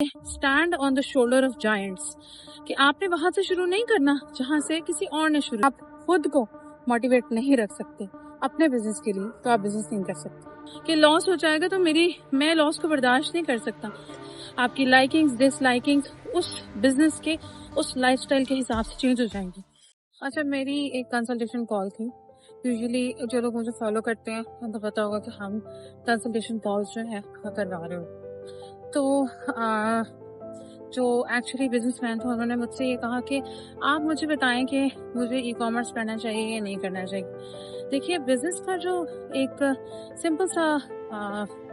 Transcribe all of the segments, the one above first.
Stand on the shoulder of giants, कि आपने वहां से शुरू नहीं करना जहां से किसी और ने शुरू। आप खुद को मोटिवेट नहीं रख सकते अपने बिजनेस के लिए तो आप बिजनेस नहीं कर सकते। कि लॉस हो जाएगा तो मैं लॉस को बर्दाश्त नहीं कर सकता। आपकी लाइकिंग्स डिसलाइकिंग्स उस बिजनेस के उस लाइफस्टाइल के हिसाब से चेंज हो जाएंगी। अच्छा, मेरी एक कंसल्टेशन कॉल थी। यूजुअली जो लोग मुझे फॉलो करते हैं उनको पता होगा कि हम कंसल्टेशन कॉल्स जो है करवा रहे हो। तो जो एक्चुअली बिजनेसमैन थे उन्होंने मुझसे ये कहा कि आप मुझे बताएं कि मुझे ई कॉमर्स करना चाहिए या नहीं करना चाहिए। देखिए, बिजनेस का जो एक सिंपल सा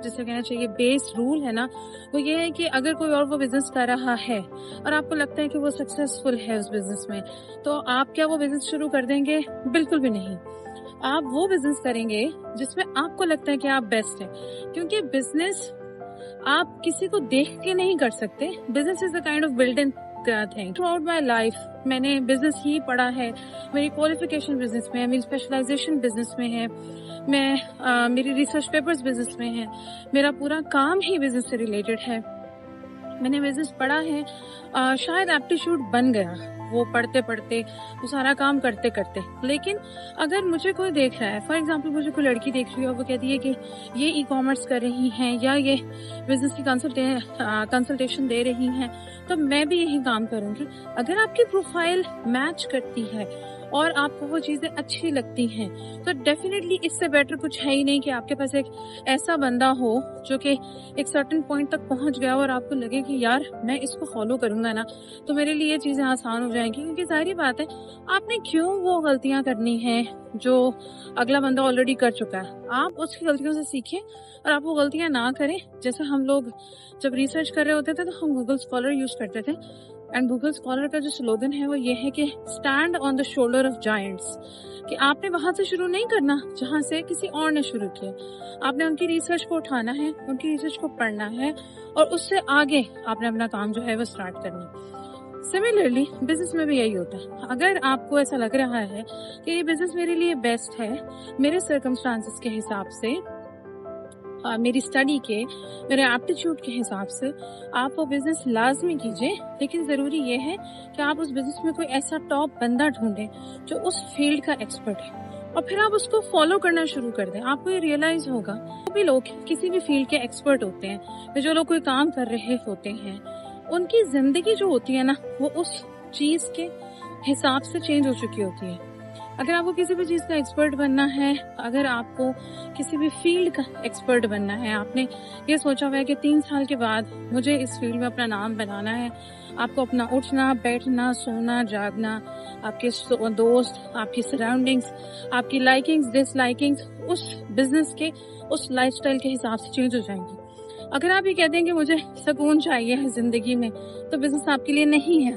जिसे कहना चाहिए बेस रूल है ना, वो ये है कि अगर कोई और वो बिजनेस कर रहा है और आपको लगता है कि वो सक्सेसफुल है उस बिजनेस में, तो आप क्या वो बिजनेस शुरू कर देंगे? बिल्कुल भी नहीं। आप वो बिजनेस करेंगे जिसमें आपको लगता है कि आप बेस्ट है, क्योंकि बिजनेस आप किसी को देख के नहीं कर सकते। Business is a kind of built in thing. Through out my life मैंने बिजनेस ही पढ़ा है। मेरी क्वालिफिकेशन बिजनेस में है, मेरी स्पेशलाइजेशन बिजनेस में है, मेरी रिसर्च पेपर्स बिजनेस में है, मेरा पूरा काम ही बिजनेस से रिलेटेड है। मैंने बिजनेस पढ़ा है, शायद एप्टीट्यूड बन गया वो पढ़ते पढ़ते, वो सारा काम करते करते। लेकिन अगर मुझे कोई देख रहा है, फॉर एग्जांपल मुझे कोई लड़की देख रही है और वो कहती है कि ये ई कॉमर्स कर रही हैं या ये बिजनेस की कंसल्टेशन दे रही हैं, तो मैं भी यही काम करूंगी। अगर आपकी प्रोफाइल मैच करती है और आपको वो चीजें अच्छी लगती हैं, तो डेफिनेटली इससे बेटर कुछ है ही नहीं कि आपके पास एक ऐसा बंदा हो जो कि एक सर्टेन पॉइंट तक पहुंच गया और आपको लगे कि यार मैं इसको फॉलो करूंगा ना तो मेरे लिए ये चीजें आसान हो जाएंगी। क्योंकि जाहिर बात है, आपने क्यों वो गलतियां करनी है जो अगला बंदा ऑलरेडी कर चुका है। आप उसकी गलतियों से सीखिए और आप वो गलतियां ना करें। जैसे हम लोग जब रिसर्च कर रहे होते थे तो हम गूगल स्कॉलर यूज करते थे, एंड गूगल स्कॉलर का जो स्लोगन है वो ये है कि stand on the shoulder of giants, कि आपने वहां से शुरू नहीं करना जहां से किसी और ने शुरू किया। आपने उनकी रिसर्च को उठाना है, उनकी रिसर्च को पढ़ना है और उससे आगे आपने अपना काम जो है वो स्टार्ट करना। सिमिलरली बिजनेस में भी यही होता है। अगर आपको ऐसा लग रहा है कि ये बिजनेस मेरे लिए बेस्ट है, मेरे सर्कमस्टांसेस के हिसाब से, मेरी स्टडी के, मेरे एप्टीट्यूड के हिसाब से, आप वो बिजनेस लाजमी कीजिए। लेकिन जरूरी ये है कि आप उस बिजनेस में कोई ऐसा टॉप बंदा ढूंढें जो उस फील्ड का एक्सपर्ट है और फिर आप उसको फॉलो करना शुरू कर दें। आपको ये रियलाइज होगा, जो भी लोग किसी भी फील्ड के एक्सपर्ट होते हैं, जो लोग कोई काम कर रहे होते हैं, उनकी जिंदगी जो होती है ना, वो उस चीज के हिसाब से चेंज हो चुकी होती है। अगर आपको किसी भी चीज का एक्सपर्ट बनना है, अगर आपको किसी भी फील्ड का एक्सपर्ट बनना है, आपने ये सोचा हुआ है कि 3 साल के बाद मुझे इस फील्ड में अपना नाम बनाना है, आपको अपना उठना बैठना सोना जागना, आपके दोस्त, आपकी सराउंडिंग्स, आपकी लाइकिंग्स डिसलाइकिंग्स उस बिजनेस के उस लाइफस्टाइल के हिसाब से चेंज हो जाएंगी। अगर आप ये कहते हैं कि मुझे सुकून चाहिए है जिंदगी में, तो बिजनेस आपके लिए नहीं है।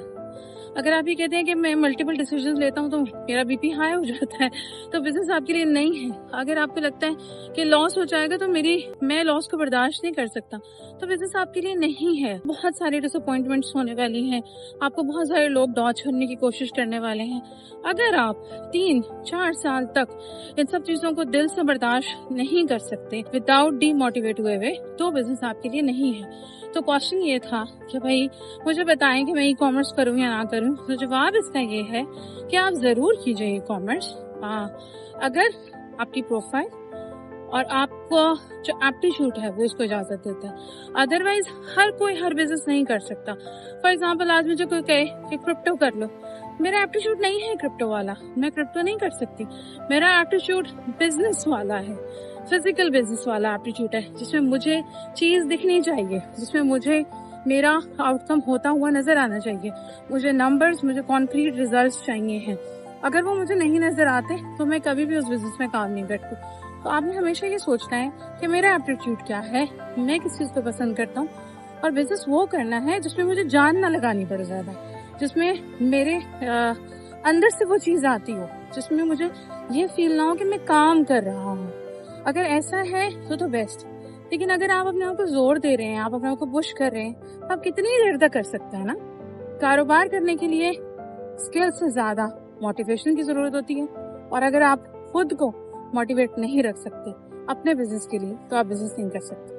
अगर आप ये कहते हैं कि मैं मल्टीपल डिसीजन लेता हूँ तो मेरा बीपी हाई हो जाता है, तो बिजनेस आपके लिए नहीं है। अगर आपको लगता है कि लॉस हो जाएगा तो मैं लॉस को बर्दाश्त नहीं कर सकता, तो बिजनेस आपके लिए नहीं है। बहुत सारी डिसअपॉइंटमेंट्स होने वाली हैं, आपको बहुत सारे लोग डॉच करने की कोशिश करने वाले हैं। अगर आप 3-4 साल तक इन सब चीजों को दिल से बर्दाश्त नहीं कर सकते विदाउट डीमोटिवेट हुए, तो बिजनेस आपके लिए नहीं है। तो क्वेश्चन ये था कि भाई मुझे बताएं कि मैं ई कॉमर्स करूं या ना करूं। तो जवाब इसका ये है कि आप जरूर कीजिए ई कॉमर्स, अगर आपकी प्रोफाइल और आपको जो एप्टीट्यूड है वो इसको इजाजत देता है। अदरवाइज हर कोई हर बिजनेस नहीं कर सकता। फॉर एग्जाम्पल, आज मुझे कोई कहे कि क्रिप्टो कर लो, मेरा एप्टीट्यूड नहीं है क्रिप्टो वाला, मैं क्रिप्टो नहीं कर सकती। मेरा एप्टीट्यूड बिजनेस वाला है, फिजिकल बिजनेस वाला एप्टीट्यूड है, जिसमें मुझे चीज दिखनी चाहिए, जिसमें मुझे मेरा आउटकम होता हुआ नजर आना चाहिए, मुझे नंबर्स, मुझे कॉन्क्रीट रिजल्ट्स चाहिए हैं। अगर वो मुझे नहीं नजर आते तो मैं कभी भी उस बिजनेस में काम नहीं करती। तो आपने हमेशा ये सोचना है कि मेरा एप्टीट्यूड क्या है, मैं किस चीज को पसंद करता हूँ, और बिजनेस वो करना है जिसमें मुझे जान ना लगानी पड़े ज्यादा, जिसमें मेरे अंदर से वो चीज आती हो, जिसमें मुझे ये फील ना हो कि मैं काम कर रहा हूँ। अगर ऐसा है तो बेस्ट। लेकिन अगर आप अपने आप को जोर दे रहे हैं, आप अपने आप को पुश कर रहे हैं, तो आप कितनी देर तक कर सकते हैं ना। कारोबार करने के लिए स्किल से ज्यादा मोटिवेशन की जरूरत होती है, और अगर आप खुद को मोटिवेट नहीं रख सकते अपने बिजनेस के लिए तो आप बिजनेस नहीं कर सकते।